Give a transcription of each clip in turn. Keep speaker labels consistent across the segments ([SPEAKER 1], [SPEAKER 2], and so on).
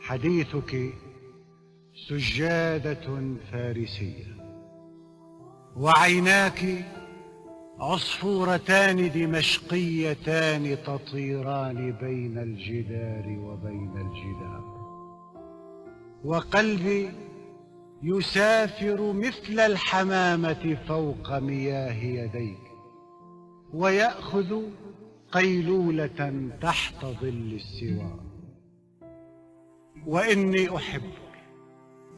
[SPEAKER 1] حديثك سجادة فارسية، وعيناك عصفورتان دمشقيتان تطيران بين الجدار وبين الجدار، وقلبي يسافر مثل الحمامة فوق مياه يديك، ويأخذ قيلولة تحت ظل السوار. وإني أحبك،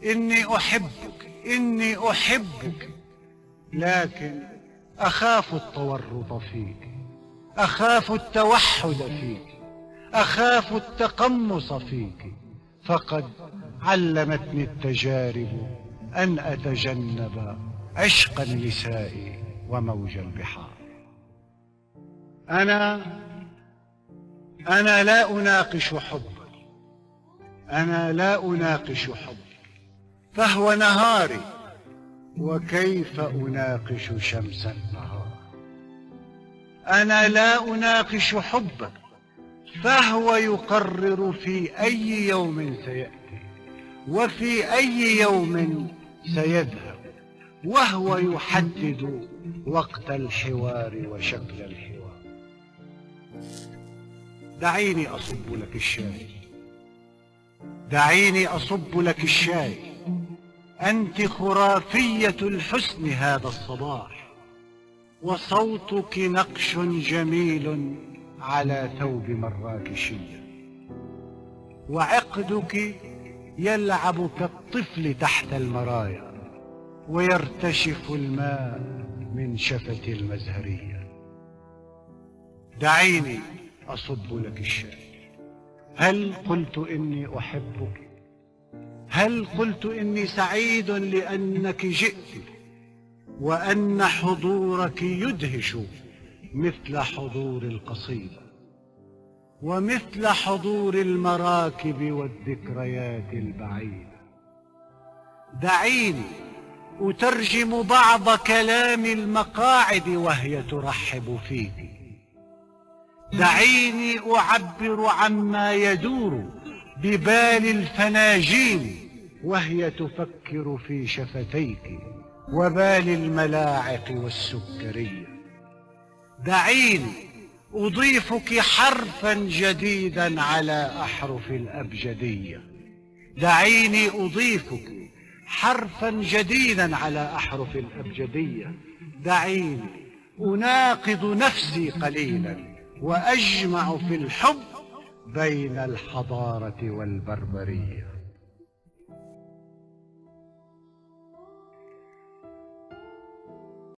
[SPEAKER 1] إني أحبك، إني أحبك، لكن أخاف التورط فيك، أخاف التوحد فيك، أخاف التقمص فيك، فقد علمتني التجارب أن أتجنب عشق النساء وموج البحار. أنا لا أناقش حبك، أنا لا أناقش حبك، فهو نهاري، وكيف أناقش شمس النهار؟ أنا لا أناقش حبك، فهو يقرر في أي يوم سيأتي وفي أي يوم سيذهب، وهو يحدد وقت الحوار وشكل الحوار. دعيني أصب لك الشاي، دعيني أصب لك الشاي، أنت خرافية الحسن هذا الصباح، وصوتك نقش جميل على ثوب مراكشية، وعقدك يلعب كالطفل تحت المرايا، ويرتشف الماء من شفة المزهرية. دعيني أصب لك الشاي. هل قلت إني أحبك؟ هل قلت إني سعيد لأنك جئت، وأن حضورك يدهش مثل حضور القصيدة، ومثل حضور المراكب والذكريات البعيدة؟ دعيني أترجم بعض كلام المقاعد وهي ترحب فيك، دعيني أعبر عما يدور ببال الفناجين وهي تفكر في شفتيك وبال الملاعق والسكرية. دعيني أضيفك حرفا جديدا على أحرف الأبجدية، دعيني أضيفك حرفا جديدا على أحرف الأبجدية. دعيني أناقض نفسي قليلا وأجمع في الحب بين الحضارة والبربرية.